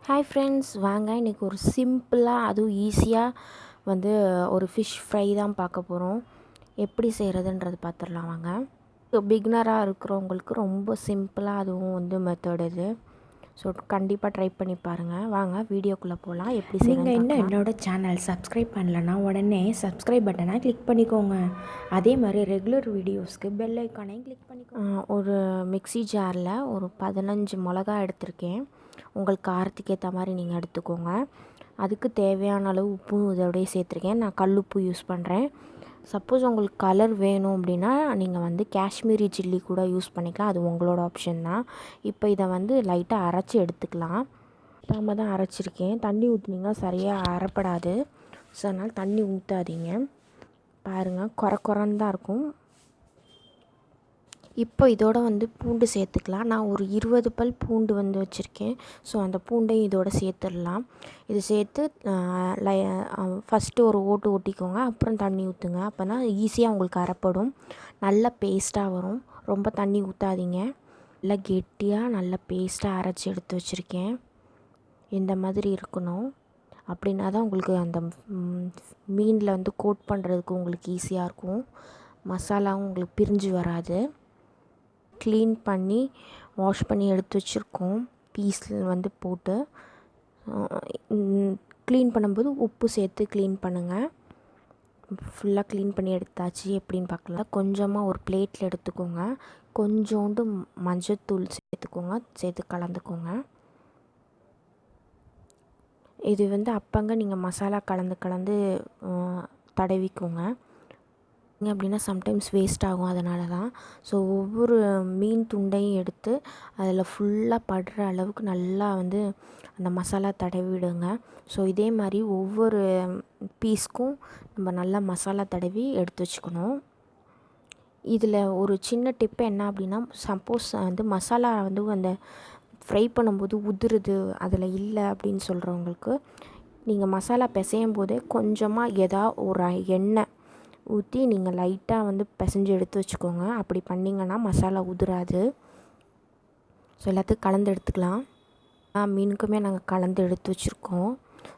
Hi friends, வாங்க இன்றைக்கி ஒரு சிம்பிளாக அதுவும் ஈஸியாக வந்து ஒரு ஃபிஷ் ஃப்ரை தான் பார்க்க போகிறோம். எப்படி செய்கிறதுன்றது பார்த்துடலாம் வாங்க. பிகினராக இருக்கிறவங்களுக்கு ரொம்ப சிம்பிளாக அதுவும் வந்து மெத்தட் இது. ஸோ கண்டிப்பாக ட்ரை பண்ணி பாருங்கள். வாங்க வீடியோக்குள்ளே போகலாம். எப்படி நீங்கள் இன்னும் செய்யணும் என்னோடய சேனல் சப்ஸ்கிரைப் பண்ணலன்னா உடனே சப்ஸ்கிரைப் பட்டனை கிளிக் பண்ணிக்கோங்க. அதே மாதிரி ரெகுலர் வீடியோஸ்க்கு பெல் ஐக்கானையும் கிளிக் பண்ணிக்கோங்க. ஒரு மிக்ஸி ஜாரில் ஒரு 15 மிளகா எடுத்திருக்கேன். உங்களுக்கு காரத்துக்கு ஏற்ற மாதிரி நீங்கள் எடுத்துக்கோங்க. அதுக்கு தேவையான அளவு உப்பு இதோடய சேர்த்துருக்கேன். நான் கல் உப்பு யூஸ் பண்ணுறேன். சப்போஸ் உங்களுக்கு கலர் வேணும் அப்படின்னா நீங்கள் வந்து காஷ்மீரி சில்லி கூட யூஸ் பண்ணிக்கலாம். அது உங்களோட ஆப்ஷன் தான். இப்போ இதை வந்து லைட்டாக அரைச்சி எடுத்துக்கலாம். நாம தான் அரைச்சிருக்கேன். தண்ணி ஊற்றுனீங்கன்னா சரியாக அரைப்படாது. ஸோ அதனால் தண்ணி ஊற்றாதீங்க. பாருங்கள், குறன்னு தான் இருக்கும். இப்போ இதோட வந்து பூண்டு சேர்த்துக்கலாம். நான் ஒரு 20 பல் பூண்டு வந்து வச்சுருக்கேன். ஸோ அந்த பூண்டையும் இதோட சேர்த்துடலாம். இது சேர்த்து ஃபஸ்ட்டு ஒரு ஓட்டு ஓட்டிக்கோங்க. அப்புறம் தண்ணி ஊற்றுங்க. அப்போனா ஈஸியாக உங்களுக்கு அரைப்படும். நல்ல பேஸ்ட்டாக வரும். ரொம்ப தண்ணி ஊற்றாதீங்க. நல்லா கெட்டியாக நல்ல பேஸ்ட்டாக அரைச்சி எடுத்து வச்சுருக்கேன். இந்த மாதிரி இருக்கணும். அப்படின்னா தான் உங்களுக்கு அந்த மீனில் வந்து கோட் பண்ணுறதுக்கு உங்களுக்கு ஈஸியாக இருக்கும். மசாலாவும் உங்களுக்கு பிரிஞ்சு வராது. க்ளீன் பண்ணி வாஷ் பண்ணி எடுத்து வச்சுருக்கோம். பீஸில் வந்து போட்டு க்ளீன் பண்ணும்போது உப்பு சேர்த்து க்ளீன் பண்ணுங்கள். ஃபுல்லாக க்ளீன் பண்ணி எடுத்தாச்சு. எப்படின்னு பார்க்கலாம். கொஞ்சமாக ஒரு பிளேட்டில் எடுத்துக்கோங்க. கொஞ்சோண்டு மஞ்சத்தூள் சேர்த்துக்கோங்க. சேர்த்து கலந்துக்கோங்க. இது வந்து அப்பங்க நீங்கள் மசாலா கலந்து தடவிக்கோங்க. அப்படின்னா சம்டைம்ஸ் வேஸ்ட் ஆகும். அதனால தான். ஸோ ஒவ்வொரு மீன் துண்டையும் எடுத்து அதில் ஃபுல்லாக படுற அளவுக்கு நல்லா வந்து அந்த மசாலா தடவிடுங்க. ஸோ இதே மாதிரி ஒவ்வொரு பீஸ்க்கும் நம்ம நல்லா மசாலா தடவி எடுத்து வச்சுக்கணும். இதில் ஒரு சின்ன டிப்பு என்ன அப்படின்னா, சப்போஸ் வந்து மசாலா வந்து அந்த ஃப்ரை பண்ணும்போது உதிருது, அதில் இல்லை அப்படின்னு சொல்கிறவங்களுக்கு நீங்கள் மசாலா பிசையும் போதே கொஞ்சமாக ஒரு எண்ணெய் ஊற்றி நீங்கள் லைட்டாக வந்து பிசைஞ்சு எடுத்து வச்சுக்கோங்க. அப்படி பண்ணிங்கன்னா மசாலா உதிராது. ஸோ எல்லாத்துக்கும் கலந்து எடுத்துக்கலாம். மீனுக்குமே நாங்கள் கலந்து எடுத்து வச்சுருக்கோம்.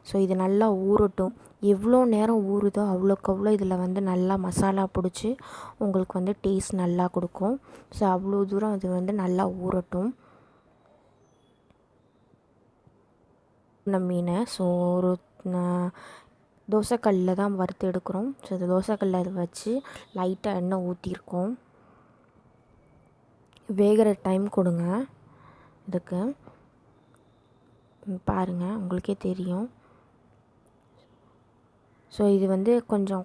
ஸோ இது நல்லா ஊறட்டும். எவ்வளோ நேரம் ஊறுதோ அவ்வளோக்கு அவ்வளோ இதில் வந்து நல்லா மசாலா பிடிச்சி உங்களுக்கு வந்து டேஸ்ட் நல்லா கொடுக்கும். ஸோ அவ்வளோ தூரம் இது வந்து நல்லா ஊறட்டும் இந்த மீனை. ஸோ ஒரு தோசைக்கல்லில் தான் வறுத்து எடுக்கிறோம். ஸோ இந்த தோசைக்கல்லில் அதை வச்சு லைட்டாக எண்ணெய் ஊற்றிருக்கோம். வேகிற டைம் கொடுங்க. இதுக்கு பாருங்கள், உங்களுக்கே தெரியும். ஸோ இது வந்து கொஞ்சம்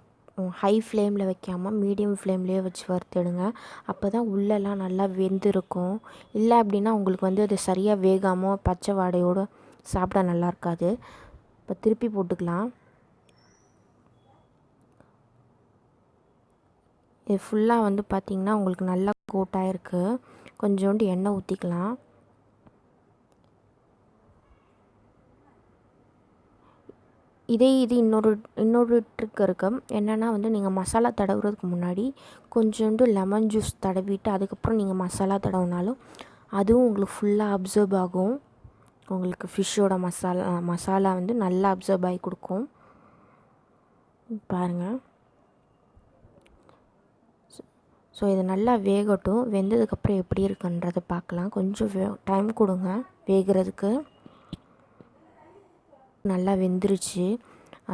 ஹை ஃப்ளேமில் வைக்காமல் மீடியம் ஃப்ளேம்லேயே வச்சு வறுத்துடுங்க. அப்போ தான் உள்ளெல்லாம் நல்லா வெந்திருக்கும். இல்லை அப்படின்னா உங்களுக்கு வந்து அது சரியாக வேகாமல் பச்சை வாடையோடு சாப்பிட நல்லா இருக்காது. இப்போ திருப்பி போட்டுக்கலாம். இது ஃபுல்லாக வந்து பார்த்திங்கன்னா உங்களுக்கு நல்லா கோட்டாக இருக்குது. கொஞ்சோண்டு எண்ணெய் ஊற்றிக்கலாம். இது இன்னொரு ட்ரிக் இருக்குது. என்னென்னா வந்து நீங்கள் மசாலா தடவுறதுக்கு முன்னாடி கொஞ்சோண்டு லெமன் ஜூஸ் தடவிட்டு அதுக்கப்புறம் நீங்கள் மசாலா தடவினாலும் அதுவும் உங்களுக்கு ஃபுல்லாக அப்சர்வ் ஆகும். உங்களுக்கு ஃபிஷ்ஷோட மசாலா வந்து நல்லா அப்சர்வ் ஆகி கொடுக்கும். பாருங்கள். ஸோ இது நல்லா வேகட்டும். வெந்ததுக்கப்புறம் எப்படி இருக்குன்றதை பார்க்கலாம். கொஞ்சம் டைம் கொடுங்க வேகிறதுக்கு. நல்லா வெந்துருச்சு.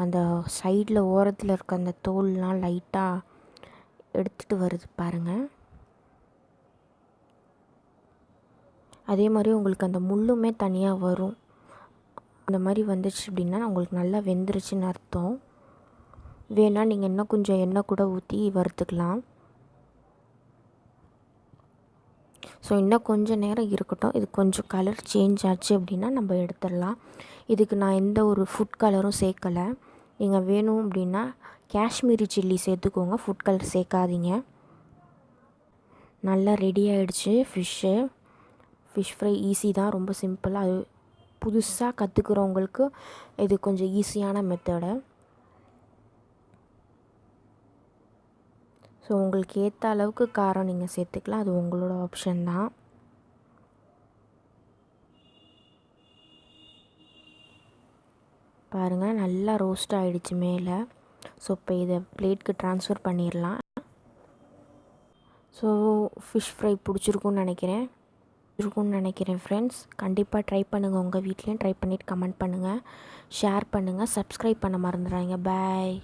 அந்த சைடில் ஓரத்தில் இருக்க அந்த தோல்லாம் லைட்டாக எடுத்துகிட்டு வருது பாருங்கள். அதே மாதிரி உங்களுக்கு அந்த முள்ளுமே தனியாக வரும். அந்த மாதிரி வந்துச்சு அப்படின்னா உங்களுக்கு நல்லா வெந்துருச்சுன்னு அர்த்தம். வேணால் நீங்கள் இன்னும் கொஞ்சம் எண்ணெய் கூட ஊற்றி வறுத்துக்கலாம். ஸோ இன்னும் கொஞ்சம் நேரம் இருக்கட்டும். இது கொஞ்சம் கலர் சேஞ்ச் ஆச்சு அப்படின்னா நம்ம எடுத்துடலாம். இதுக்கு நான் எந்த ஒரு ஃபுட் கலரும் சேர்க்கலை. நீங்கள் வேணும் அப்படின்னா காஷ்மீரி சில்லி சேர்த்துக்கோங்க. ஃபுட் கலர் சேர்க்காதீங்க. நல்லா ரெடி ஆகிடுச்சு ஃபிஷ் ஃப்ரை. ஈஸி தான், ரொம்ப சிம்பிளாக. அது புதுசாக கற்றுக்குறவங்களுக்கு இது கொஞ்சம் ஈஸியான மெத்தடு. ஸோ உங்களுக்கு ஏற்ற அளவுக்கு காரம் நீங்கள் சேர்த்துக்கலாம். அது உங்களோட ஆப்ஷன் தான். பாருங்கள் நல்லா ரோஸ்ட் ஆகிடுச்சு மேலே. ஸோ இப்போ இதை பிளேட்க்கு ட்ரான்ஸ்ஃபர் பண்ணிடலாம். ஸோ ஃபிஷ் ஃப்ரை பிடிச்சிருக்குன்னு நினைக்கிறேன் ஃப்ரெண்ட்ஸ். கண்டிப்பாக ட்ரை பண்ணுங்கள், உங்கள் வீட்லேயும் ட்ரை பண்ணிவிட்டு கமெண்ட் பண்ணுங்கள், ஷேர் பண்ணுங்கள், சப்ஸ்கிரைப் பண்ண மறந்துடாதீங்க. பாய்.